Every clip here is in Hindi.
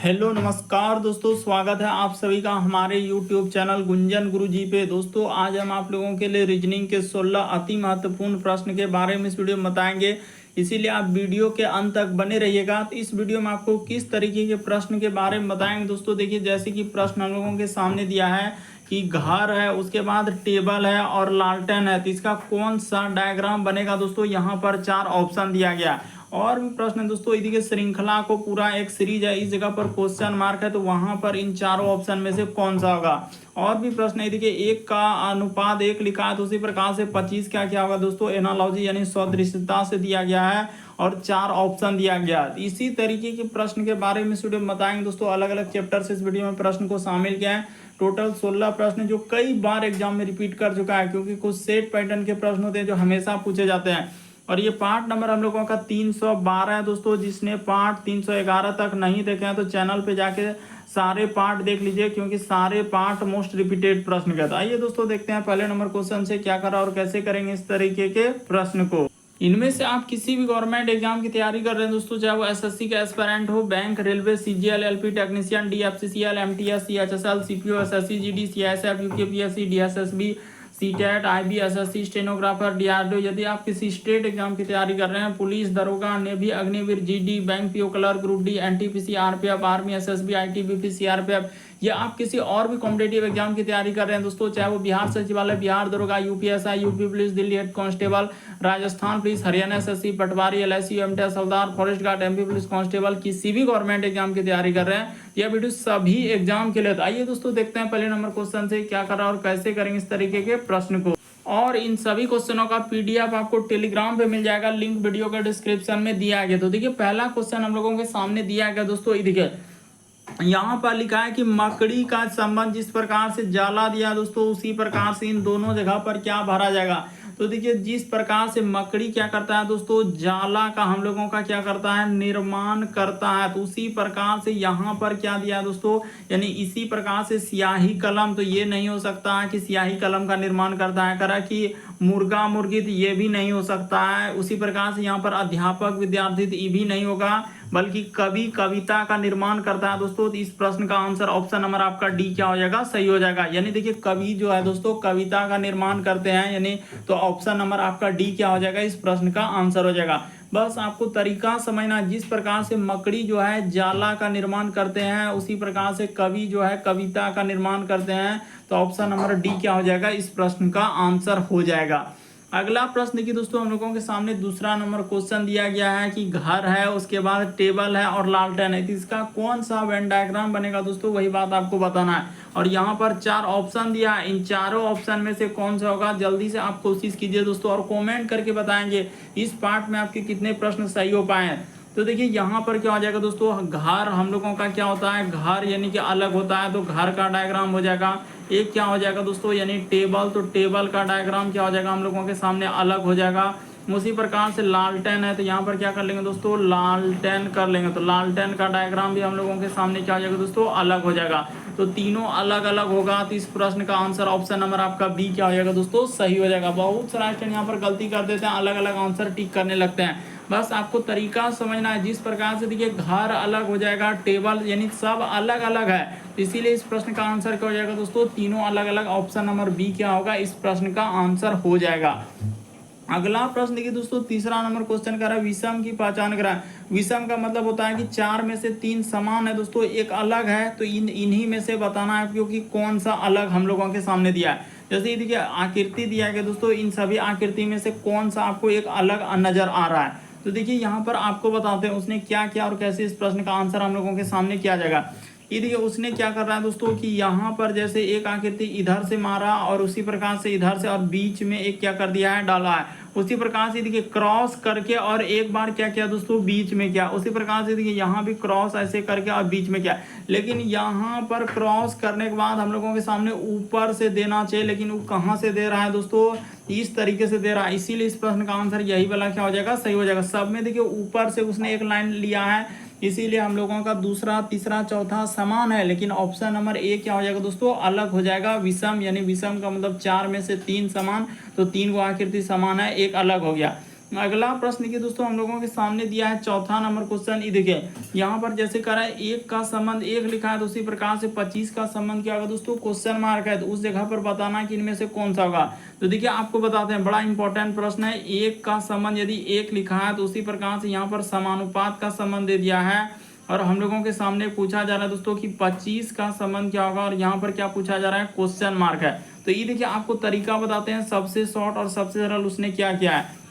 हेलो नमस्कार दोस्तों, स्वागत है आप सभी का हमारे YouTube चैनल गुंजन गुरुजी पे। दोस्तों आज हम आप लोगों के लिए रीजनिंग के 16 अति महत्वपूर्ण प्रश्न के बारे में इस वीडियो में बताएंगे, इसीलिए आप वीडियो के अंत तक बने रहिएगा। तो इस वीडियो में आपको किस तरीके के प्रश्न के बारे में बताएंगे दोस्तों। देखिए, जैसे कि प्रश्न हम लोगों के सामने दिया है कि घर है, उसके बाद टेबल है और लालटेन है, तो इसका कौन सा डायग्राम बनेगा दोस्तों। यहाँ पर 4 ऑप्शन दिया गया। और भी प्रश्न है दोस्तों, यदि श्रृंखला को पूरा एक सीरीज है, इस जगह पर क्वेश्चन मार्क है, तो वहां पर इन चारों ऑप्शन में से कौन सा होगा। और भी प्रश्न है, देखिए 1 का अनुपात 1 लिखा है, तो उसी प्रकार से 25 क्या क्या होगा दोस्तों। एनालॉजी यानी सदृशता से दिया गया है और 4 ऑप्शन दिया गया। इसी तरीके के प्रश्न के बारे में इस वीडियो में बताएंगे दोस्तों। अलग अलग चैप्टर से इस वीडियो में प्रश्न को शामिल किया है। टोटल 16 प्रश्न जो कई बार एग्जाम में रिपीट कर चुका है, क्योंकि कुछ सेट पैटर्न के प्रश्न होते हैं जो हमेशा पूछे जाते हैं। और ये पार्ट नंबर हम लोगों का 312 है दोस्तों। जिसने पार्ट 311 तक नहीं देखे हैं तो चैनल पे जाके सारे पार्ट देख लीजिए, क्योंकि सारे पार्ट मोस्ट रिपीटेड प्रश्न का था। आइए दोस्तों देखते हैं पहले नंबर क्वेश्चन से क्या करा और कैसे करेंगे इस तरीके के प्रश्न को। इनमें से आप किसी भी गवर्नमेंट एग्जाम की तैयारी कर रहे हैं दोस्तों, चाहे वो एसएससी का एस्पिरेंट हो, bank, railway, CGL, LP technician, DFCCL, MTS, CHSL, CPO, SSC, GD, CISF, UKPSC, DSSB, CTET, IB, SSC, stenographer, DRDO. यदि आप किसी स्टेट एग्जाम की तैयारी कर रहे हैं, पुलिस, दरोगा, navy, Agniveer, GD, bank PO clerk, group D, NTPC, RPF, army, SSB, ITBP, CRPF, या आप किसी और भी कॉम्पिटेटिव एग्जाम की तैयारी कर रहे हैं दोस्तों, चाहे वो बिहार सचिवालय, बिहार दरोगा, UPSI, UP police, Delhi head constable, Rajasthan police, Haryana SSC, पटवारी, एलआईसी, एमटीएस हवलदार, forest guard, MP police constable, किसी भी गवर्नमेंट एग्जाम की तैयारी कर रहे हैं, यह वीडियो सभी एग्जाम के लिए। तो आइए दोस्तों देखते हैं पहले नंबर क्वेश्चन से क्या करा और कैसे करेंगे इस तरीके के प्रश्न को। और इन सभी क्वेश्चनों का पीडीएफ आपको टेलीग्राम पे मिल जाएगा, लिंक वीडियो के डिस्क्रिप्शन में दिया गया। तो देखिए पहला क्वेश्चन हम लोगों के सामने दिया गया दोस्तों। देखिए यहाँ पर लिखा है कि मकड़ी का संबंध जिस प्रकार से जाला दिया दोस्तों, उसी प्रकार से इन दोनों जगह पर क्या भरा जाएगा। तो देखिए जिस प्रकार से मकड़ी क्या करता है दोस्तों, जाला का हम लोगों का क्या करता है, निर्माण करता है, तो उसी प्रकार से यहाँ पर क्या दिया है दोस्तों, यानी इसी प्रकार से स्याही कलम, तो ये नहीं हो सकता है कि स्याही कलम का निर्माण करता है। करा कि मुर्गा मुर्गी, तो ये भी नहीं हो सकता है। उसी प्रकार से यहाँ पर अध्यापक विद्यार्थी, तो ये भी नहीं होगा, बल्कि कवि कविता का निर्माण करता है दोस्तों। तो इस प्रश्न का आंसर ऑप्शन नंबर आपका डी क्या हो जाएगा, सही हो जाएगा। यानी देखिए कवि जो है दोस्तों कविता का निर्माण करते हैं, यानी तो ऑप्शन नंबर आपका डी क्या हो जाएगा, इस प्रश्न का आंसर हो जाएगा। बस आपको तरीका समझना, जिस प्रकार से मकड़ी जो है जाला का निर्माण करते हैं, उसी प्रकार से कवि जो है कविता का निर्माण करते हैं, तो ऑप्शन नंबर डी क्या हो जाएगा, इस प्रश्न का आंसर हो जाएगा। अगला प्रश्न देखिए दोस्तों, हम लोगों के सामने दूसरा नंबर क्वेश्चन दिया गया है कि घर है, उसके बाद टेबल है और लालटेन है, तो इसका कौन सा वेन डायग्राम बनेगा दोस्तों, वही बात आपको बताना है। और यहाँ पर 4 ऑप्शन दिया है, इन चारों ऑप्शन में से कौन सा होगा, जल्दी से आप कोशिश कीजिए दोस्तों और कमेंट करके बताएंगे इस पार्ट में आपके कितने प्रश्न सही हो पाए हैं। तो देखिए यहाँ पर क्या हो जाएगा दोस्तों, घर हम लोगों का क्या होता है, घर यानी कि अलग होता है, तो घर का डायग्राम हो जाएगा। एक क्या हो जाएगा दोस्तों, यानी टेबल, तो टेबल का डायग्राम क्या हो जाएगा, हम लोगों के सामने अलग हो जाएगा। उसी प्रकार से लालटेन है, तो यहाँ पर क्या कर लेंगे दोस्तों, लालटेन कर लेंगे, तो लालटेन का डायग्राम भी हम लोगों के सामने क्या हो जाएगा दोस्तों, अलग हो जाएगा। तो तीनों अलग अलग होगा, तो इस प्रश्न का आंसर ऑप्शन नंबर आपका बी क्या हो जाएगा दोस्तों, सही हो जाएगा। बहुत सारा स्टूडेंट यहाँ पर गलती कर देते हैं, अलग अलग आंसर टिक करने लगते हैं। बस आपको तरीका समझना है, जिस प्रकार से देखिए घर अलग हो जाएगा, टेबल यानी सब अलग अलग है, इसीलिए इस प्रश्न का आंसर क्या हो जाएगा दोस्तों, तीनों अलग अलग, ऑप्शन नंबर बी क्या होगा, इस प्रश्न का आंसर हो जाएगा। अगला प्रश्न देखिए दोस्तों, तीसरा नंबर क्वेश्चन कर रहा है विषम की पहचान करा। विषम का मतलब होता है कि 4 में से 3 समान है दोस्तों, एक अलग है, तो इन्हीं में से बताना है क्योंकि कौन सा अलग हम लोगों के सामने दिया है। जैसे ये देखिए आकृति दिया गया दोस्तों, इन सभी आकृति में से कौन सा आपको एक अलग नजर आ रहा है। तो देखिए यहाँ पर आपको बताते हैं उसने क्या किया और कैसे इस प्रश्न का आंसर हम लोगों के सामने किया जाएगा। ये देखिए उसने क्या कर रहा है दोस्तों कि यहाँ पर जैसे एक आकृति इधर से मारा और उसी प्रकार से इधर से और बीच में एक क्या कर दिया है, डाला है। उसी प्रकार से देखिए क्रॉस करके और एक बार क्या किया दोस्तों, बीच में किया। उसी प्रकार से देखिए यहाँ भी क्रॉस ऐसे करके और बीच में किया, लेकिन यहाँ पर क्रॉस करने के बाद हम लोगों के सामने ऊपर से देना चाहिए, लेकिन वो कहाँ से दे रहा है दोस्तों, इस तरीके से दे रहा है, इसीलिए इस प्रश्न का आंसर यही वाला क्या हो जाएगा, सही हो जाएगा। सब में देखिए ऊपर से उसने एक लाइन लिया है, इसीलिए हम लोगों का दूसरा तीसरा चौथा समान है, लेकिन ऑप्शन नंबर ए क्या हो जाएगा दोस्तों, अलग हो जाएगा। विषम यानी विषम का मतलब 4 में से 3 समान, तो 3 को आकृति समान है, एक अलग हो गया। अगला प्रश्न देखिए दोस्तों हम लोगों के सामने दिया है चौथा नंबर क्वेश्चन। ये देखिए यहाँ पर जैसे करा है 1 का संबंध 1 लिखा है, तो उसी प्रकार से 25 का संबंध क्या होगा दोस्तों, क्वेश्चन मार्क है, तो उस जगह पर बताना कि इनमें से कौन सा होगा। तो देखिए आपको बताते हैं, बड़ा इंपॉर्टेंट प्रश्न है। 1 का संबंध यदि 1 लिखा है तो उसी प्रकार से यहाँ पर समानुपात का संबंध दे दिया है, और हम लोगों के सामने पूछा जा रहा है दोस्तों कि 25 का संबंध क्या होगा, और यहाँ पर क्या पूछा जा रहा है, क्वेश्चन मार्क है। तो ये देखिए आपको तरीका बताते हैं सबसे शॉर्ट और सबसे सरल। उसने क्या किया है,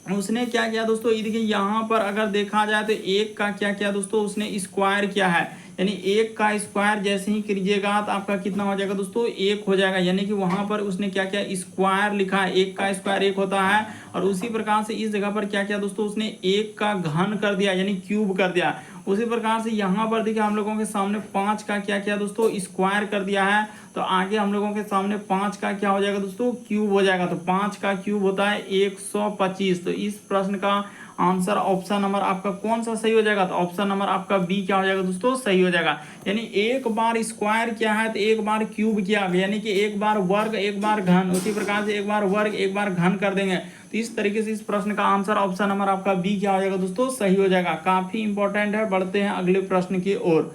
उसने क्या किया दोस्तों, ये देखिए यहाँ पर अगर देखा जाए तो 1 का क्या किया दोस्तों, उसने स्क्वायर किया है, यानी 1 का स्क्वायर जैसे ही कीजिएगा तो आपका कितना हो जाएगा दोस्तों, 1 हो जाएगा। यानी कि वहां पर उसने क्या किया, स्क्वायर लिखा है, 1 का स्क्वायर 1 होता है। और उसी प्रकार से इस जगह पर क्या किया दोस्तों, उसने 1 का घन कर दिया, यानी क्यूब कर दिया। उसी प्रकार से यहाँ पर देखिए हम लोगों के सामने 5 का क्या किया दोस्तों, स्क्वायर कर दिया है। तो आगे हम लोगों के सामने 5 का क्या हो जाएगा दोस्तों, क्यूब हो जाएगा। तो 5 का क्यूब होता है 125। तो इस प्रश्न का आंसर ऑप्शन नंबर आपका कौन सा सही हो जाएगा, तो ऑप्शन नंबर आपका बी क्या हो जाएगा दोस्तों, सही हो जाएगा। यानी एक बार स्क्वायर किया है तो एक बार क्यूब किया, यानी कि एक बार वर्ग एक बार घन, उसी प्रकार से एक बार वर्ग एक बार घन कर देंगे। तो इस तरीके से इस प्रश्न का आंसर ऑप्शन नंबर आपका बी क्या हो जाएगा दोस्तों, सही हो जाएगा। काफी इंपॉर्टेंट है। बढ़ते हैं अगले प्रश्न की ओर।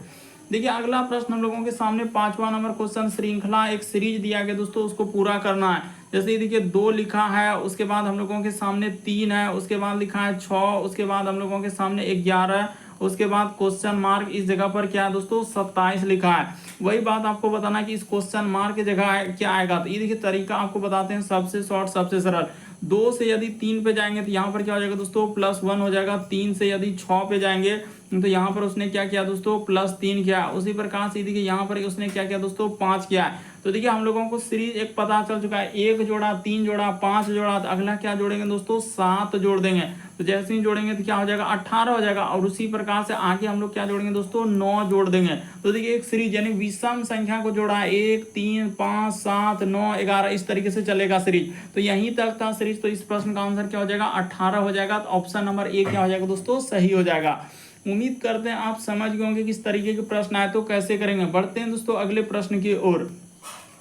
देखिए अगला प्रश्न हम लोगों के सामने 5वां नंबर क्वेश्चन, श्रृंखला एक सीरीज दिया गया दोस्तों, उसको पूरा करना है। जैसे ये देखिए 2 लिखा है, उसके बाद हम लोगों के सामने 3 है, उसके बाद लिखा है 6, उसके बाद हम लोगों के सामने 11, उसके बाद क्वेश्चन मार्क इस जगह पर क्या है दोस्तों, 27 लिखा है। वही बात आपको बताना कि इस क्वेश्चन मार्क की जगह क्या आएगा। तो ये देखिए तरीका आपको बताते हैं, सबसे शॉर्ट सबसे सरल। 2 से यदि 3 पे जाएंगे तो यहाँ पर क्या हो जाएगा दोस्तों, +1 हो जाएगा। 3 से यदि 6 पे जाएंगे तो यहाँ पर उसने क्या किया दोस्तों, +3 किया। उसी प्रकार से देखिए यहाँ पर उसने क्या किया दोस्तों, 5 किया है। तो देखिए हम लोगों को सीरीज एक पता चल चुका है, 1 जोड़ा 3 जोड़ा 5 जोड़ा, तो अगला क्या जोड़ेंगे दोस्तों, 7 जोड़ देंगे। तो जैसे ही जोड़ेंगे तो क्या हो जाएगा, 18 हो जाएगा। और उसी प्रकार से आगे हम लोग क्या जोड़ेंगे दोस्तों, 9 जोड़ देंगे। तो देखिए एक सीरीज यानी विषम संख्या को जोड़ा है, 1 3 5 7 9 11, इस तरीके से चलेगा सीरीज। तो यहीं तक था सीरीज। तो इस प्रश्न का आंसर क्या हो जाएगा, 18 हो जाएगा। तो ऑप्शन नंबर ए क्या हो जाएगा दोस्तों, सही हो जाएगा। उम्मीद करते हैं आप समझ गए होंगे किस तरीके के प्रश्न आए तो कैसे करेंगे। बढ़ते हैं दोस्तों अगले प्रश्न की ओर।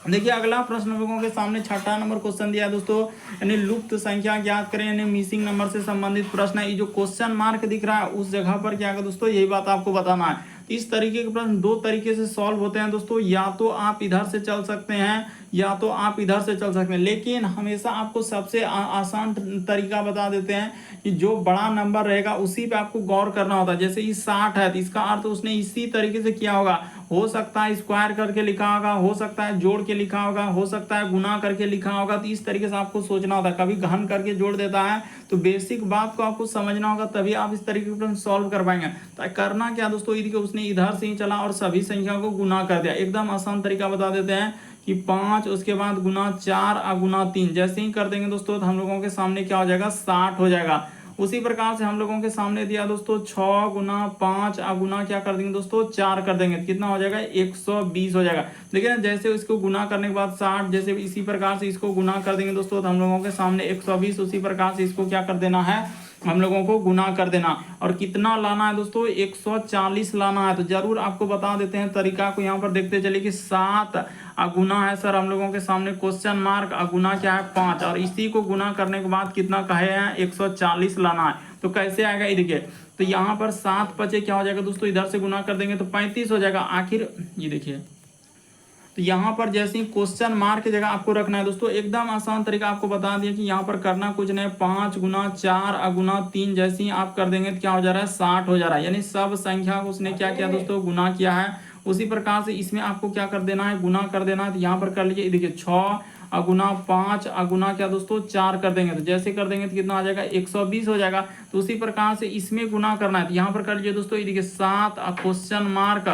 देखिए अगला प्रश्न हम लोगों के सामने 6ठा नंबर क्वेश्चन दिया है दोस्तों, यानी लुप्त संख्या ज्ञात करें, यानी मिसिंग नंबर से संबंधित प्रश्न है। ये जो क्वेश्चन मार्क दिख रहा है उस जगह पर क्या है दोस्तों, यही बात आपको बताना है। इस तरीके के प्रश्न 2 तरीके से सॉल्व होते हैं दोस्तों, या तो आप इधर से चल सकते हैं या तो आप इधर से चल सकते हैं। लेकिन हमेशा आपको सबसे आसान तरीका बता देते हैं कि जो बड़ा नंबर रहेगा उसी पे आपको गौर करना होता है। जैसे ये 60 है तो इसका अर्थ उसने इसी तरीके से किया होगा। हो सकता है स्क्वायर करके लिखा होगा, हो सकता है जोड़ के लिखा होगा, हो सकता है गुना करके लिखा होगा। तो इस तरीके से आपको सोचना होता है। कभी घन करके जोड़ देता है, तो बेसिक बात को आपको समझना होगा, तभी आप इस तरीके के प्रश्न सॉल्व कर पाएंगे। तो करना क्या दोस्तों, उसने इधर से ही चला और सभी संख्या को गुना कर दिया। एकदम आसान तरीका बता देते हैं कि 5, उसके बाद गुना 4 और गुना 3, जैसे ही कर देंगे दोस्तों तो हम लोगों के सामने क्या हो जाएगा, 60 हो जाएगा। उसी प्रकार से हम लोगों के सामने दिया दोस्तों 6 गुना 5 और गुना क्या कर देंगे दोस्तों, 4 कर देंगे, कितना हो जाएगा, 120 हो जाएगा। लेकिन जैसे इसको गुना करने के बाद 60, जैसे इसी प्रकार से इसको गुना कर देंगे दोस्तों तो हम लोगों के सामने 120, उसी प्रकार से इसको क्या कर देना है, हम लोगों को गुना कर देना। और कितना लाना है दोस्तों, 140 लाना है। तो जरूर आपको बता देते हैं तरीका को, यहाँ पर देखते चलिए कि 7 गुना है सर हम लोगों के सामने क्वेश्चन मार्क, गुना क्या है 5, और इसी को गुना करने के बाद कितना कहे हैं, 140 लाना है। तो कैसे आएगा ये देखिए, तो यहाँ पर 7 5 क्या हो जाएगा दोस्तों, इधर से गुना कर देंगे तो 35 हो जाएगा। आखिर ये देखिए, तो यहाँ पर जैसे ही क्वेश्चन मार्क की जगह आपको रखना है दोस्तों, एकदम आसान तरीका आपको बता दिया कि यहाँ पर करना कुछ नहीं, 5 गुना 4 गुना 3, जैसे ही आप कर देंगे तो क्या हो जा रहा है, 60 हो जा रहा है। यानी सब संख्या को उसने क्या किया दोस्तों, गुना किया है। उसी प्रकार से इसमें आपको क्या कर देना है, गुना कर देना है। तो यहाँ पर कर लीजिए, देखिए 6 गुना 5 गुना क्या दोस्तों 4 कर देंगे। तो जैसे कर देंगे तो कितना आ जाएगा, 120 हो जाएगा। तो उसी प्रकार से इसमें गुना करना है। तो यहाँ पर कर लीजिए दोस्तों, ये देखिए 7 क्वेश्चन मार्क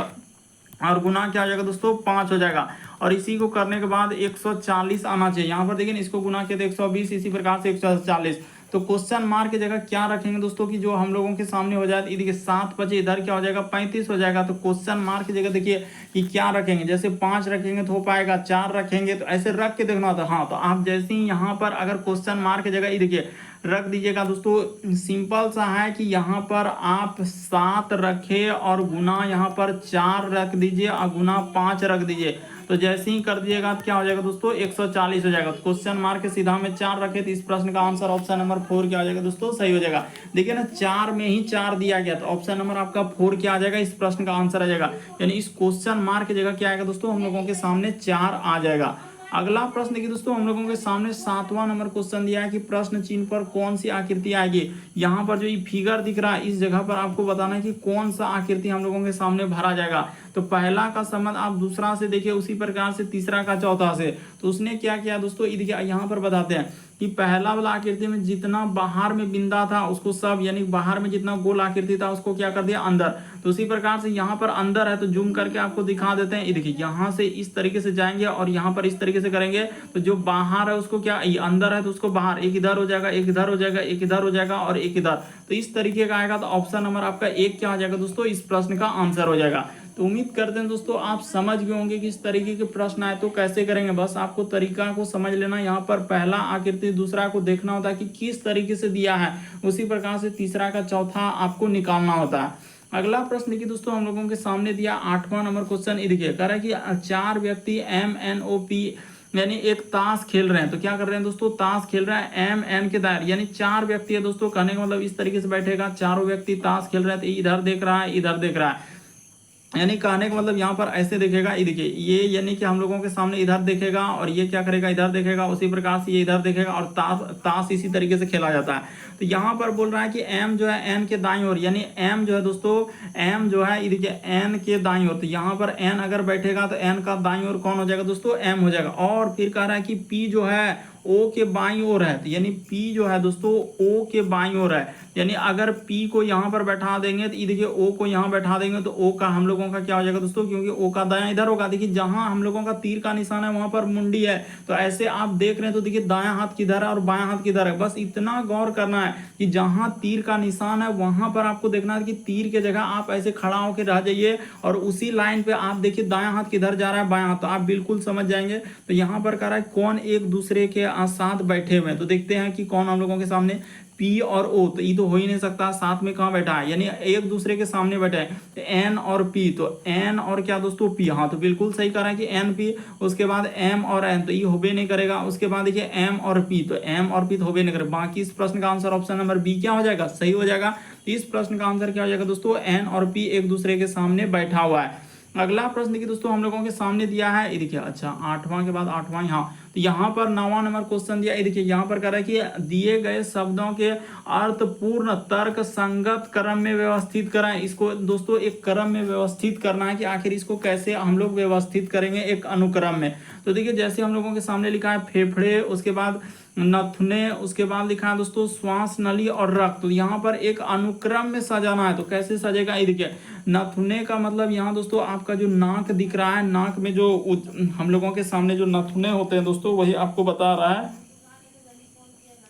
और गुना क्या हो जाएगा दोस्तों, 5 हो जाएगा। और इसी को करने के बाद 140 आना चाहिए। यहाँ पर देखिए इसको गुना किया तो 120, इसी प्रकार से 140। तो क्वेश्चन मार्क की जगह क्या रखेंगे दोस्तों कि जो हम लोगों के सामने हो जाए, देखिए 7 5 इधर क्या हो जाएगा, 35 हो जाएगा। तो क्वेश्चन मार्क की जगह देखिए कि क्या रखेंगे, जैसे 5 रखेंगे तो हो पाएगा, 4 रखेंगे तो ऐसे रख के देखना होता है। हाँ, तो आप जैसे ही यहाँ पर अगर क्वेश्चन मार्क की जगह ये देखिए रख दीजिएगा दोस्तों, सिंपल सा है कि यहाँ पर आप 7 रखे और गुना यहाँ पर 4 रख दीजिए और गुना 5 रख दीजिए। तो जैसे ही कर दिएगा तो क्या हो जाएगा दोस्तों 140 हो जाएगा। तो क्वेश्चन मार्क सीधा में 4 रखे तो इस प्रश्न का आंसर ऑप्शन नंबर 4 क्या हो जाएगा दोस्तों, सही हो जाएगा। देखिए ना 4 में ही 4 दिया गया तो ऑप्शन नंबर आपका 4 क्या आ जाएगा, इस प्रश्न का आंसर आ जाएगा। यानी इस क्वेश्चन मार्क की जगह क्या आएगा दोस्तों, हम लोगों के सामने 4 आ जाएगा। अगला प्रश्न देखिए दोस्तों, हम लोगों के सामने 7वां नंबर क्वेश्चन दिया है कि प्रश्न चिन्ह पर कौन सी आकृति आएगी। यहाँ पर जो ये फिगर दिख रहा है इस जगह पर आपको बताना है कि कौन सा आकृति हम लोगों के सामने भरा जाएगा। तो पहला का संबंध आप दूसरा से देखिए, उसी प्रकार से तीसरा का चौथा से। तो उसने क्या किया दोस्तों, ये देखिए यहाँ पर बताते हैं कि पहला वाला आकृति में जितना बाहर में बिंदा था उसको सब, यानी बाहर में जितना गोल आकृति था उसको क्या कर दिया अंदर। तो उसी प्रकार से यहाँ पर अंदर है तो जूम करके आपको दिखा देते हैं। ये देखिए यहाँ से इस तरीके से जाएंगे और यहाँ पर इस तरीके से करेंगे तो जो बाहर है उसको क्या, ये अंदर है तो उसको बाहर, एक इधर हो जाएगा, एक इधर हो जाएगा, एक इधर हो जाएगा और एक इधर। तो इस तरीके का आएगा। तो ऑप्शन नंबर आपका 1 क्या हो जाएगा दोस्तों, इस प्रश्न का आंसर हो जाएगा। तो उम्मीद करते हैं दोस्तों आप समझ गए होंगे कि इस तरीके के प्रश्न आए तो कैसे करेंगे। बस आपको तरीका को समझ लेना। यहाँ पर पहला आकृति दूसरा को देखना होता है कि किस तरीके से दिया है, उसी प्रकार से तीसरा का चौथा आपको निकालना होता है। अगला प्रश्न देखिए दोस्तों, हम लोगों के सामने दिया 8वां नंबर क्वेश्चन। ये देखिए कह रहा है कि 4 व्यक्ति MNOP यानी एक ताश खेल रहे हैं। तो क्या कर रहे हैं दोस्तों, ताश खेल रहे हैं MN के दायरे, यानी 4 व्यक्ति है दोस्तों। कहने का मतलब इस तरीके से बैठेगा, चारों व्यक्ति ताश खेल रहे हैं तो इधर देख रहा है, इधर देख रहा है। यानी कहने का मतलब यहाँ पर ऐसे देखेगा, ये देखिए ये यानी कि हम लोगों के सामने इधर देखेगा और ये क्या करेगा, इधर देखेगा, उसी प्रकार से ये इधर देखेगा और ताश इसी तरीके से खेला जाता है। तो यहाँ पर बोल रहा है कि M जो है N के दाईं ओर, यानी M जो है दोस्तों, M जो है ये देखिए N के दाईं ओर। तो यहाँ पर N अगर बैठेगा तो N का दाईं ओर कौन हो जाएगा दोस्तों, M हो जाएगा। और फिर कह रहा है कि P जो है O के बाईं ओर है, तो यानी P जो है दोस्तों O के बाईं ओर है। यानी अगर P को यहाँ पर बैठा देंगे तो ये देखिए O को यहाँ बैठा देंगे तो O का हम लोगों का क्या हो जाएगा दोस्तों, क्योंकि O का दायां इधर होगा। देखिए जहां हम लोगों का तीर का निशान है वहां पर मुंडी है। तो ऐसे आप देख रहे हैं तो देखिए दायां हाथ किधर है और बायां हाथ किधर है। बस इतना गौर करना है कि जहां तीर का निशान है वहां पर आपको देखना है कि तीर के जगह आप ऐसे खड़ा होकर रह जाइए और उसी लाइन पे आप देखिए दायां हाथ किधर जा रहा है, बायां हाथ, तो आप बिल्कुल समझ जाएंगे। तो यहाँ पर कह रहा है कौन एक दूसरे के साथ बैठे हुए हैं। तो देखते हैं कि कौन हम लोगों के सामने P और O, तो ये तो हो ही नहीं सकता, साथ में कहाँ बैठा है, यानी एक दूसरे के सामने बैठा है। तो N और P, तो N और क्या दोस्तों P, हाँ तो बिल्कुल सही कह रहा है कि N P। उसके बाद M और N, तो ये होबे नहीं करेगा। उसके बाद देखिए M और P, तो M और P तो होबे नहीं करेगा। बाकी इस प्रश्न का आंसर ऑप्शन नंबर B क्या हो जाएगा, सही हो जाएगा। इस प्रश्न का आंसर क्या हो जाएगा दोस्तों, N और P एक दूसरे के सामने बैठा हुआ है। अगला प्रश्न देखिए दोस्तों, हम लोगों के सामने दिया है, ये देखिए अच्छा 8वां के बाद 8वां यहाँ, तो यहाँ पर 9वां नंबर क्वेश्चन दिया। ये देखिए यहाँ पर कह रहा है कि दिए गए शब्दों के अर्थपूर्ण तर्क संगत क्रम में व्यवस्थित कराएं। इसको दोस्तों एक क्रम में व्यवस्थित करना है कि आखिर इसको कैसे हम लोग व्यवस्थित करेंगे एक अनुक्रम में। तो देखिए जैसे हम लोगों के सामने लिखा है फेफड़े, उसके बाद नथुने, उसके बाद लिखा है दोस्तों श्वास नली और रक्त। तो यहाँ पर एक अनुक्रम में सजाना है। तो कैसे सजेगा, ये देखिए नथुने का मतलब यहाँ दोस्तों आपका जो नाक दिख रहा है, नाक में जो हम लोगों के सामने जो नथुने होते हैं दोस्तों वही आपको बता रहा है,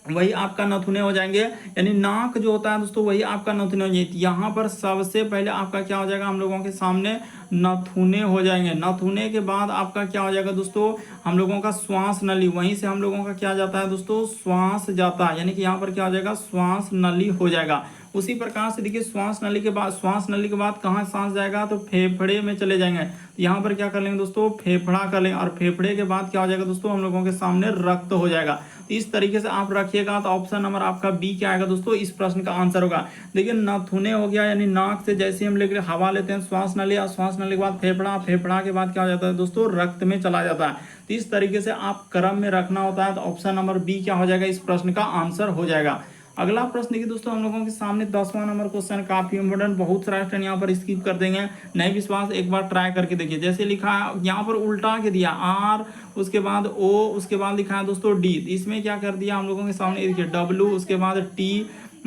वही आपका नथुने हो जाएंगे। यानी नाक जो होता है दोस्तों वही आपका नथुने हो जाएगी। यहाँ पर सबसे पहले आपका क्या हो जाएगा, हम लोगों के सामने नथुने हो जाएंगे। नथुने के बाद आपका क्या हो जाएगा दोस्तों, हम लोगों का श्वास नली, वहीं से हम लोगों का क्या जाता है दोस्तों, श्वास जाता है। यानी कि यहाँ पर क्या हो जाएगा, श्वास नली हो जाएगा। उसी प्रकार से देखिए श्वास नली के बाद कहाँ सांस जाएगा, तो फेफड़े में चले जाएंगे। तो यहाँ पर क्या कर लेंगे दोस्तों, फेफड़ा कर लेंगे और फेफड़े के बाद क्या हो जाएगा दोस्तों, हम लोगों के सामने रक्त हो जाएगा। तो इस तरीके से आप रखिएगा। तो ऑप्शन नंबर आपका बी क्या आएगा दोस्तों, इस प्रश्न का आंसर होगा। देखिए नथुने हो गया, यानी नाक से जैसे हम लेकर हवा लेते हैं श्वास नली, और श्वास नली के बाद फेफड़ा, फेफड़ा के बाद क्या हो जाता है दोस्तों, रक्त में चला जाता है। तो इस तरीके से आप क्रम में रखना होता है। तो ऑप्शन नंबर बी क्या हो जाएगा, इस प्रश्न का आंसर हो जाएगा। अगला प्रश्न देखिए दोस्तों, हम लोगों के सामने 10वां नंबर क्वेश्चन काफी इंपोर्टेंट, बहुत सारा स्टूडेंट यहाँ पर स्किप कर देंगे, नहीं विश्वास एक बार ट्राई करके देखिए। जैसे लिखा है यहाँ पर उल्टा के दिया R, उसके बाद O, उसके बाद लिखा है दोस्तों D। इसमें क्या कर दिया हम लोगों के सामने, देखिए W, उसके बाद T,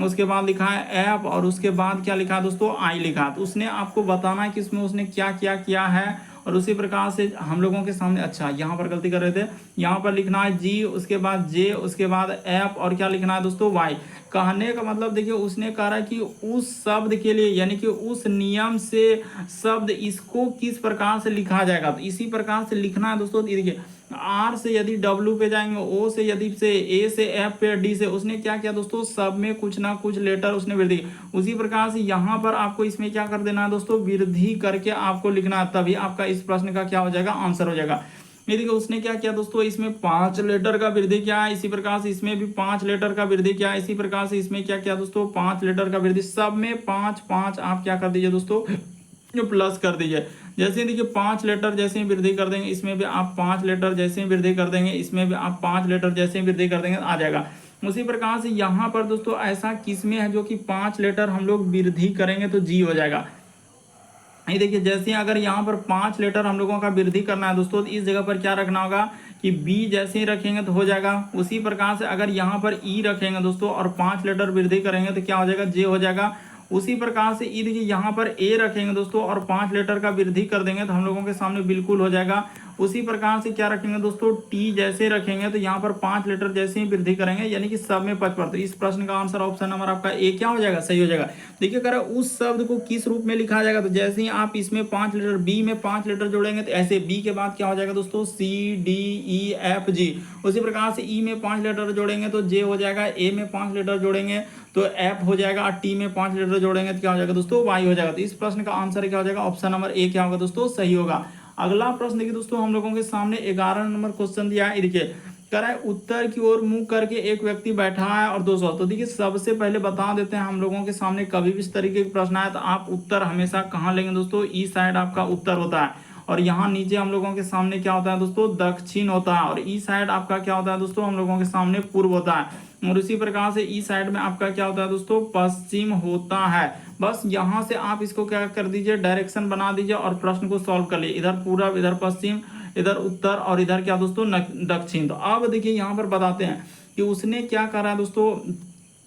उसके बाद लिखा है F और उसके बाद क्या लिखा है दोस्तों, I लिखा। तो उसने आपको बताना है कि इसमें उसने क्या क्या किया है। और उसी प्रकार से हम लोगों के सामने, अच्छा यहाँ पर गलती कर रहे थे, यहाँ पर लिखना है G, उसके बाद J, उसके बाद F और क्या लिखना है दोस्तों, Y। कहने का मतलब देखिए उसने कहा कि उस शब्द के लिए यानी कि उस नियम से शब्द इसको किस प्रकार से लिखा जाएगा, तो इसी प्रकार से लिखना है दोस्तों। देखिए आर से यदि डब्ल्यू पे जाएंगे, ओ से यदि से ए से एफ पे डी से, उसने क्या किया दोस्तों सब में कुछ ना कुछ लेटर उसने वृद्धि। उसी प्रकार से यहाँ पर आपको इसमें क्या कर देना है दोस्तों, वृद्धि करके आपको लिखना है, तभी आपका इस प्रश्न का क्या हो जाएगा, आंसर हो जाएगा। ये देखिए उसने क्या किया दोस्तों, इसमें 5 लेटर का वृद्धि किया है, इसी प्रकार से इसमें भी 5 लेटर का वृद्धि किया है, इसी प्रकार से इसमें क्या किया दोस्तों 5 लेटर का वृद्धि, सब में 5 5 आप क्या कर दीजिए दोस्तों, जो प्लस कर दीजिए। जैसे देखिए 5 लेटर जैसे ही वृद्धि कर देंगे, इसमें भी आप 5 लेटर जैसे ही वृद्धि कर देंगे, इसमें भी आप 5 लेटर जैसे ही वृद्धि कर देंगे, आ जाएगा। उसी प्रकार से यहाँ पर दोस्तों ऐसा किसमें है जो कि 5 लेटर हम लोग वृद्धि करेंगे तो जी हो जाएगा। ये देखिए जैसे अगर यहाँ पर 5 लेटर हम लोगों का वृद्धि करना है दोस्तों, तो इस जगह पर क्या रखना होगा कि बी जैसे ही रखेंगे तो हो जाएगा। उसी प्रकार से अगर यहाँ पर ई रखेंगे दोस्तों और 5 लेटर वृद्धि करेंगे तो क्या हो जाएगा, जे हो जाएगा। उसी प्रकार से ई देखिए यहाँ पर ए रखेंगे दोस्तों और 5 लेटर का वृद्धि कर देंगे तो हम लोगों के सामने बिल्कुल हो जाएगा। उसी प्रकार से क्या रखेंगे दोस्तों, टी जैसे रखेंगे तो यहाँ पर 5 लेटर जैसे ही वृद्धि करेंगे यानी कि सब में 55। तो इस प्रश्न का आंसर ऑप्शन नंबर आपका ए क्या हो जाएगा, सही हो जाएगा। देखिए कह रहा है उस शब्द को किस रूप में लिखा जाएगा, तो जैसे ही आप इसमें 5 लेटर, बी में 5 लेटर जोड़ेंगे तो ऐसे बी के बाद क्या हो जाएगा दोस्तों, C D E F G. उसी प्रकार से ई में 5 लेटर जोड़ेंगे तो जे हो जाएगा, ए में 5 लेटर जोड़ेंगे तो एफ हो जाएगा, और टी में 5 लेटर जोड़ेंगे तो क्या हो जाएगा दोस्तों, वाई हो जाएगा। तो इस प्रश्न का आंसर क्या हो जाएगा, ऑप्शन नंबर ए क्या होगा दोस्तों, सही होगा। अगला प्रश्न देखिए दोस्तों, हम लोगों के सामने 11 नंबर क्वेश्चन दिया है। देखिए कह रहा है उत्तर की ओर मुंह करके एक व्यक्ति बैठा है और 200। तो देखिए सबसे पहले बता देते हैं हम लोगों के सामने कभी भी इस तरीके के प्रश्न आए तो आप उत्तर हमेशा कहाँ लेंगे दोस्तों, ई साइड आपका उत्तर होता है, और यहाँ नीचे हम लोगों के सामने क्या होता है दोस्तों, दक्षिण होता है, और ई साइड आपका क्या होता है दोस्तों, हम लोगों के सामने पूर्व होता है, और इसी प्रकार से ई साइड में आपका क्या होता है दोस्तों, पश्चिम होता है। बस यहाँ से आप इसको क्या कर दीजिए, डायरेक्शन बना दीजिए और प्रश्न को सॉल्व कर लीजिए, इधर पूरब, इधर पश्चिम, इधर उत्तर और इधर क्या दोस्तों, दक्षिण। तो अब देखिए यहाँ पर बताते हैं कि उसने क्या करा है दोस्तों,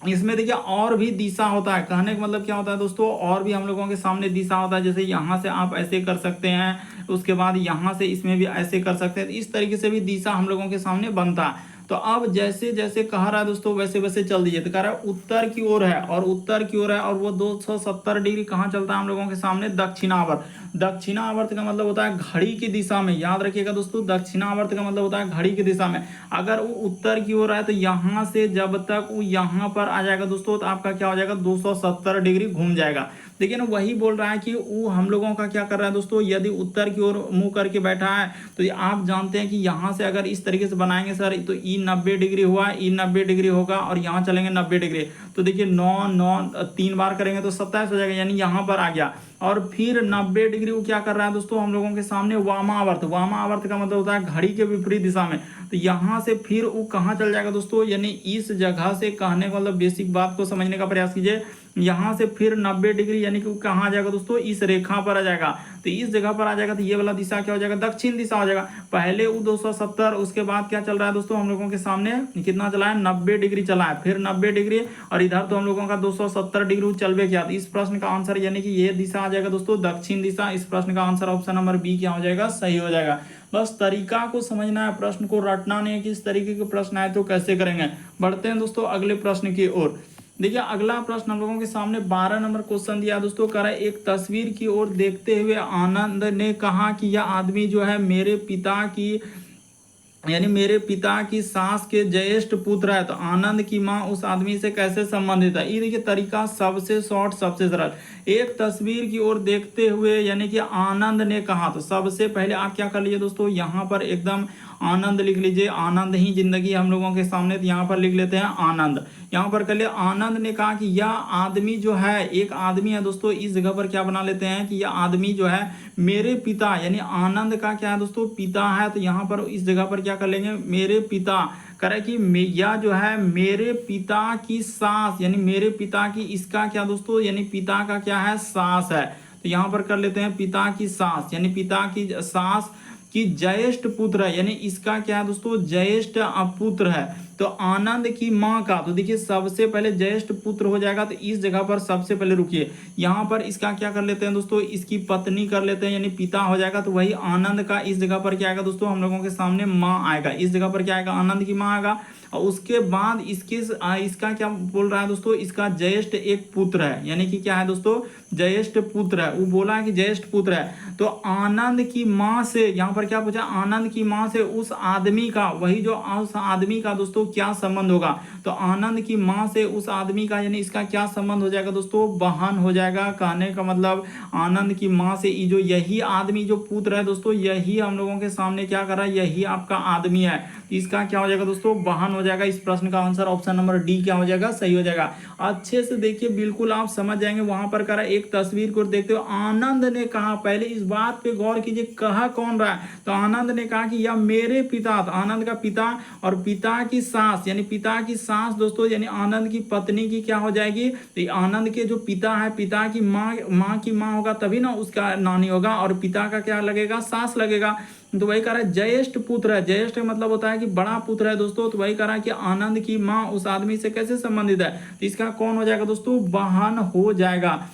इसमें देखिए और भी दिशा होता है। कहने का मतलब क्या होता है दोस्तों, और भी हम लोगों के सामने दिशा होता है, जैसे यहाँ से आप ऐसे कर सकते हैं, उसके बाद यहाँ से इसमें भी ऐसे कर सकते हैं, इस तरीके से भी दिशा हम लोगों के सामने बनता है। तो अब जैसे जैसे कह रहा है दोस्तों वैसे वैसे चल दीजिए। तो कह रहा है उत्तर की ओर है, और उत्तर की ओर है, और वो 270 डिग्री कहाँ चलता है हम लोगों के सामने, दक्षिणावर्त। दक्षिणावर्त का मतलब होता है घड़ी की दिशा में, याद रखिएगा दोस्तों, दक्षिणावर्त का मतलब होता है घड़ी की दिशा में। अगर वो उत्तर की ओर है तो यहाँ से जब तक वो यहाँ पर आ जाएगा दोस्तों, तो आपका क्या हो जाएगा, 270 डिग्री घूम जाएगा। देखिए ना वही बोल रहा है कि वो हम लोगों का क्या कर रहा है दोस्तों, यदि उत्तर की ओर मुंह करके बैठा है तो आप जानते हैं कि यहाँ से अगर इस तरीके से बनाएंगे सर तो ई 90 डिग्री हुआ, ई 90 डिग्री होगा, और यहाँ चलेंगे 90 डिग्री। तो देखिए 9 9 3 बार करेंगे तो 27 हो जाएगा, यानी यहाँ पर आ गया। और फिर 90 डिग्री वो क्या कर रहा है दोस्तों, हम लोगों के सामने वामावर्त। वामावर्त का मतलब होता है घड़ी के विपरीत दिशा में। तो यहाँ से फिर वो कहाँ चल जाएगा दोस्तों, यानी इस जगह से, कहने का मतलब बेसिक बात को समझने का प्रयास कीजिए, यहाँ से फिर 90 डिग्री यानी कि कहाँ आ जाएगा दोस्तों, इस रेखा पर आ जाएगा। तो इस जगह पर आ जाएगा तो ये वाला दिशा क्या हो जाएगा, दक्षिण दिशा हो जाएगा। पहले वो 270, उसके बाद क्या चल रहा है दोस्तों, हम लोगों के सामने कितना चला है, 90 डिग्री चला है, फिर 90 डिग्री, और इधर तो हम लोगों का 270 डिग्री चलवे किया। तो इस प्रश्न का आंसर यानी कि ये दिशा आ जाएगा दोस्तों, दक्षिण दिशा। इस प्रश्न का आंसर ऑप्शन नंबर बी क्या हो जाएगा, सही हो जाएगा। बस तरीका को समझना है, प्रश्न को रटना नहीं है कि इस तरीके के प्रश्न आए तो कैसे करेंगे। बढ़ते हैं दोस्तों अगले प्रश्न की ओर। देखिए अगला प्रश्न हम लोगों के सामने 12 नंबर क्वेश्चन दिया दोस्तों। कह रहा है एक तस्वीर की ओर देखते हुए आनंद ने कहा कि यह आदमी जो है मेरे पिता की सास के ज्येष्ठ पुत्र है। तो आनंद की माँ उस आदमी से कैसे संबंधित है। ये देखिए तरीका सबसे शॉर्ट, सबसे सरल। एक तस्वीर की ओर देखते हुए यानी कि आनंद ने कहा, तो सबसे पहले आप क्या कर लीजिए दोस्तों, यहाँ पर एकदम आनंद लिख लीजिए। आनंद ही जिंदगी हम लोगों के सामने, तो यहाँ पर लिख लेते हैं आनंद। यहाँ पर कर लिया, आनंद ने कहा कि यह आदमी जो है, एक आदमी है दोस्तों, इस जगह पर क्या बना लेते हैं कि यह आदमी जो है मेरे पिता, यानी आनंद का क्या है दोस्तों, पिता है। तो यहाँ पर इस जगह पर क्या कर लेंगे, मेरे पिता। करे कि यह जो है मेरे पिता की सास, यानी मेरे पिता की, इसका क्या दोस्तों, यानी पिता का क्या है, सास है। तो यहाँ पर कर लेते हैं पिता की सास, यानी पिता की सास कि ज्येष्ठ पुत्र है, यानी इसका क्या है दोस्तों, ज्येष्ठ पुत्र है। तो आनंद की माँ का, तो देखिए सबसे पहले ज्येष्ठ पुत्र हो जाएगा, तो इस जगह पर सबसे पहले रुकिए, यहाँ पर इसका क्या कर लेते हैं दोस्तों, इसकी पत्नी कर लेते हैं, यानी पिता हो जाएगा। तो वही आनंद का इस जगह पर क्या आएगा दोस्तों, हम लोगों के सामने माँ आएगा, इस जगह पर क्या आएगा, आनंद की माँ आएगा। और उसके बाद इसका क्या बोल रहा है दोस्तों, इसका ज्येष्ठ एक पुत्र है, यानी कि क्या है दोस्तों, ज्येष्ठ पुत्र है। वो बोला है कि ज्येष्ठ पुत्र है। तो आनंद की माँ से, यहाँ पर क्या पूछा, आनंद की माँ से उस आदमी का, वही जो उस आदमी का दोस्तों क्या संबंध होगा। तो आनंद की माँ से उस आदमी का, यानी इसका क्या संबंध हो जाएगा दोस्तों, बहन हो जाएगा। कहने का मतलब आनंद की माँ से जो यही आदमी जो पुत्र है दोस्तों, यही हम लोगों के सामने क्या कर रहा है, यही आपका आदमी है। इसका क्या हो जाएगा दोस्तों, बहन हो जाएगा। इस प्रश्न का आंसर ऑप्शन नंबर डी क्या हो जाएगा, सही हो जाएगा। अच्छे से देखिए, बिल्कुल आप समझ जाएंगे। वहां पर करा एक तस्वीर को देखते हो, आनंद ने कहा, पहले इस बात पे गौर कीजिए, कहा कौन रहा है, तो आनंद ने कहा कि यह मेरे पिता, तो आनंद का पिता और पिता की सास, यानी पिता की सास दोस्तों, यानी आनंद की पत्नी की क्या हो जाएगी, तो आनंद के जो पिता है, पिता की माँ की माँ होगा, तभी ना उसका नानी होगा, और पिता का क्या लगेगा, सास लगेगा। तो वही कह रहा है ज्येष्ठ पुत्र है, ज्येष्ठ का मतलब होता है कि बड़ा पुत्र है दोस्तों। तो वही कह रहा है कि आनंद की माँ उस आदमी से कैसे संबंधित है, तो इसका कौन हो जाएगा दोस्तों, बहन हो जाएगा।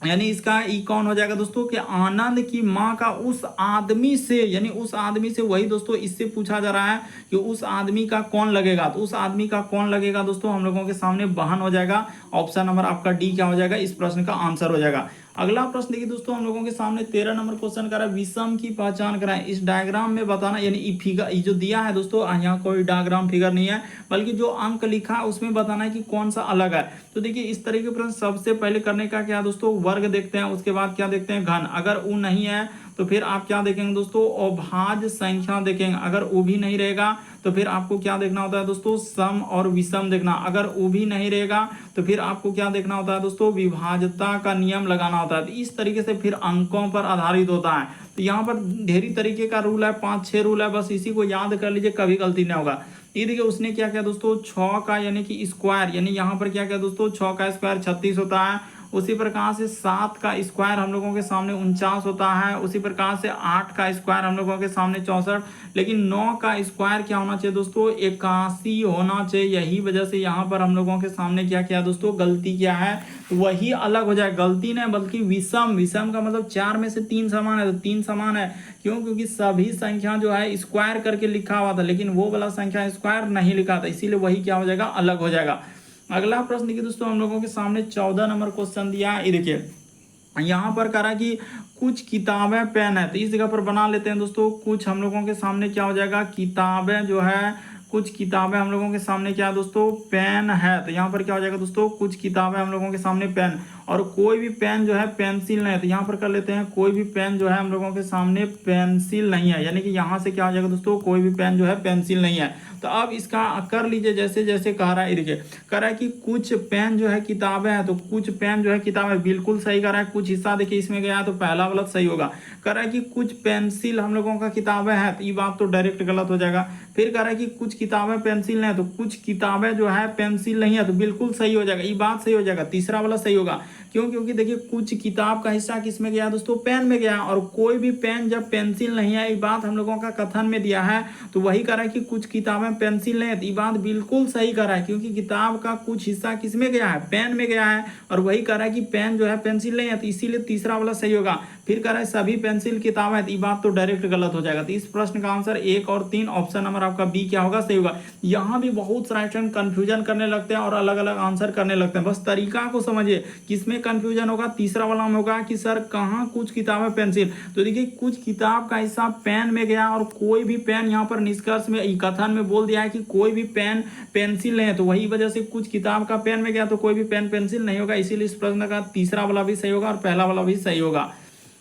यानी इसका ई कौन हो जाएगा दोस्तों, कि आनंद की माँ का उस आदमी से, यानी उस आदमी से, वही दोस्तों इससे पूछा जा रहा है कि उस आदमी का कौन लगेगा। तो उस आदमी का कौन लगेगा दोस्तों, हम लोगों के सामने बहन हो जाएगा। ऑप्शन नंबर आपका डी क्या हो जाएगा, इस प्रश्न का आंसर हो जाएगा। अगला प्रश्न देखिए दोस्तों, हम लोगों के सामने 13 नंबर क्वेश्चन करा, विषम की पहचान कराएं। इस डायग्राम में बताना, यानी फिगर जो दिया है दोस्तों, यहाँ कोई डायग्राम फिगर नहीं है, बल्कि जो अंक लिखा है उसमें बताना है कि कौन सा अलग है। तो देखिए इस तरह के प्रश्न सबसे पहले करने का क्या दोस्तों, वर्ग देखते हैं, उसके बाद क्या देखते हैं, घन। अगर वो नहीं है तो फिर आप क्या देखेंगे दोस्तों, अभाज्य संख्या देखेंगे। अगर वो भी नहीं रहेगा तो फिर आपको क्या देखना होता है दोस्तों, सम और विषम देखना। अगर वो भी नहीं रहेगा तो फिर आपको क्या देखना होता है दोस्तों, विभाज्यता का नियम लगाना होता है। तो इस तरीके से फिर अंकों पर आधारित होता है। तो यहाँ पर ढेरी तरीके का रूल है, 5-6 रूल है, बस इसी को याद कर लीजिए, कभी गलती नहीं होगा। ये देखिए उसने क्या किया दोस्तों, 6 का यानी कि स्क्वायर, यानी यहाँ पर क्या किया दोस्तों, 6 का स्क्वायर 36 होता है। उसी प्रकार से 7 का स्क्वायर हम लोगों के सामने 49 होता है। उसी प्रकार से 8 का स्क्वायर हम लोगों के सामने 64। लेकिन 9 का स्क्वायर क्या होना चाहिए दोस्तों, 81 होना चाहिए। यही वजह से यहाँ पर हम लोगों के सामने क्या किया दोस्तों, गलती क्या है, वही अलग हो जाए, गलती नहीं बल्कि विषम। विषम का मतलब 4 में से 3 समान है, तो 3 समान है। क्यों, क्योंकि सभी संख्या जो है स्क्वायर करके लिखा हुआ था, लेकिन वो वाला संख्या स्क्वायर नहीं लिखा था, इसीलिए वही क्या हो जाएगा, अलग हो जाएगा। अगला प्रश्न देखिए दोस्तों, हम लोगों के सामने 14 नंबर क्वेश्चन दिया है। ये देखिए यहाँ पर कह रहा है कि कुछ किताबें पेन है, तो इस जगह पर बना लेते हैं दोस्तों। कुछ हम लोगों के सामने क्या हो जाएगा, किताबें जो है, कुछ किताबें हम लोगों के सामने क्या है दोस्तों, पेन है। तो यहाँ पर क्या हो जाएगा दोस्तों, कुछ किताबें हम लोगों के सामने पेन, और कोई भी पेन जो है पेंसिल नहीं है। तो यहाँ पर कर लेते हैं, कोई भी पेन जो है हम लोगों के सामने पेंसिल नहीं है, यानी कि यहाँ से क्या हो जाएगा दोस्तों, कोई भी पेन जो है पेंसिल नहीं है। तो अब इसका कर लीजिए जैसे जैसे कह रहा है। देखिए कह रहा है कि कुछ पेन जो है किताबें हैं, तो कुछ पेन जो है किताबें, बिल्कुल सही कर रहा है। कुछ हिस्सा देखिए इसमें गया है, तो पहला गलत सही होगा। कह रहा है कि कुछ पेंसिल हम लोगों का किताबें हैं, तो ये बात तो डायरेक्ट गलत हो जाएगा। फिर कह रहा है कि कुछ किताबें पेंसिल नहीं है, तो कुछ किताबें जो है पेंसिल नहीं है, तो बिल्कुल सही हो जाएगा, ये बात सही हो जाएगा। तीसरा वाला सही होगा। क्यों, क्योंकि देखिए कुछ किताब का हिस्सा किस में गया दोस्तों, पेन में गया, और कोई भी पेन जब पेंसिल नहीं है, ये बात हम लोगों का कथन में दिया है, तो वही कह रहा है कि कुछ किताबें पेंसिल नहीं है, तो ये बात बिल्कुल सही कर रहा है। क्योंकि किताब का कुछ हिस्सा किस में गया है, पेन में गया है, और वही कह रहा है कि पेन जो है पेंसिल नहीं है, तो इसीलिए तीसरा वाला सही होगा। फिर कह रहा है सभी पेंसिल किताब है, तो ये बात तो डायरेक्ट गलत हो जाएगा। तो इस प्रश्न का आंसर 1 और 3, ऑप्शन नंबर आपका बी क्या होगा, सही होगा। यहाँ भी बहुत सारे स्टूडेंट कंफ्यूजन करने लगते हैं और अलग अलग आंसर करने लगते हैं। बस तरीका को समझिए, किसमें कंफ्यूजन होगा, तीसरा वाला में होगा कि सर कहाँ कुछ किताबें पेंसिल। तो देखिए कुछ किताब का हिस्सा पेन में गया, और कोई भी पेन, यहाँ पर निष्कर्ष में कथन में बोल दिया है कि कोई भी पेन पेंसिल नहीं है, तो वही वजह से कुछ किताब का पेन में गया, तो कोई भी पेन पेंसिल नहीं होगा। इसीलिए इस प्रश्न का तीसरा वाला भी सही होगा और पहला वाला भी सही होगा।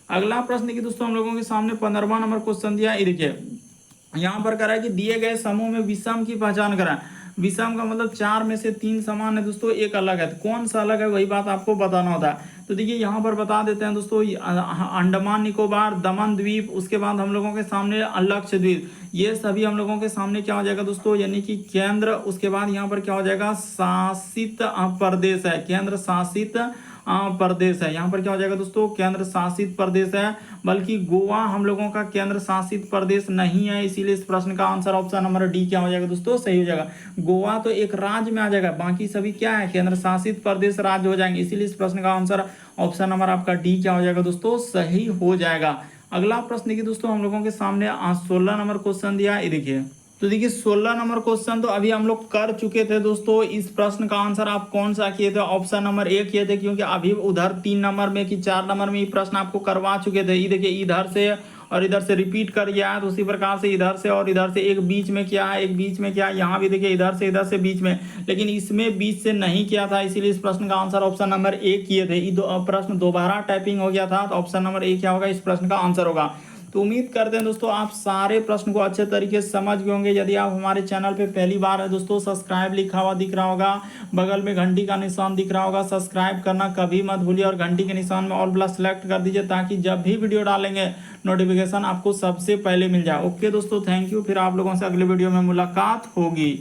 अगला प्रश्न देखिए दोस्तों, हम लोगों के सामने 15वां नंबर क्वेश्चन दिया। ये देखिए यहाँ पर कह रहा है कि दिए गए समूह में विषम की पहचान कराएं। विषम का मतलब 4 में से 3 समान है दोस्तों, एक अलग है। तो कौन सा अलग है, वही बात आपको बताना होता है। तो देखिए यहाँ पर बता देते हैं दोस्तों, अंडमान निकोबार, दमन द्वीप, उसके बाद हम लोगों के सामने लक्षद्वीप, ये सभी हम लोगों के सामने क्या हो जाएगा दोस्तों, यानी कि केंद्र। उसके बाद यहाँ पर क्या हो जाएगा, शासित प्रदेश है, केंद्र शासित प्रदेश है। यहाँ पर क्या हो जाएगा दोस्तों, केंद्र शासित प्रदेश है, बल्कि गोवा हम लोगों का केंद्र शासित प्रदेश नहीं है, इसीलिए इस प्रश्न का आंसर ऑप्शन नंबर डी क्या हो जाएगा दोस्तों, सही हो जाएगा। गोवा तो एक राज्य में आ जाएगा, बाकी सभी क्या है, केंद्र शासित प्रदेश राज्य हो जाएंगे, इसीलिए इस प्रश्न का आंसर ऑप्शन नंबर आपका डी क्या हो जाएगा दोस्तों, सही हो जाएगा। अगला प्रश्न देखिए दोस्तों, हम लोगों के सामने 16 नंबर क्वेश्चन दिया है, ये देखिए। तो देखिए 16 नंबर क्वेश्चन तो अभी हम लोग कर चुके थे दोस्तों। इस प्रश्न का आंसर आप कौन सा किए थे, ऑप्शन नंबर ए किए थे, क्योंकि अभी उधर 3 नंबर में कि 4 नंबर में ये प्रश्न आपको करवा चुके थे। ये देखिए इधर से और इधर से रिपीट कर गया है, तो उसी प्रकार से इधर से और इधर से एक बीच में क्या है, एक बीच में क्या है, यहाँ भी देखिए इधर से बीच में, लेकिन इसमें बीच से नहीं किया था, इसीलिए इस प्रश्न का आंसर ऑप्शन नंबर ए किए थे। ये प्रश्न दोबारा टाइपिंग हो गया था, तो ऑप्शन नंबर ए क्या होगा, इस प्रश्न का आंसर होगा। तो उम्मीद करते हैं दोस्तों आप सारे प्रश्न को अच्छे तरीके से समझ गए होंगे। यदि आप हमारे चैनल पे पहली बार है दोस्तों, सब्सक्राइब लिखा हुआ दिख रहा होगा, बगल में घंटी का निशान दिख रहा होगा, सब्सक्राइब करना कभी मत भूलिए और घंटी के निशान में ऑल प्लस सेलेक्ट कर दीजिए, ताकि जब भी वीडियो डालेंगे नोटिफिकेशन आपको सबसे पहले मिल जाए। ओके दोस्तों, थैंक यू। फिर आप लोगों से अगले वीडियो में मुलाकात होगी।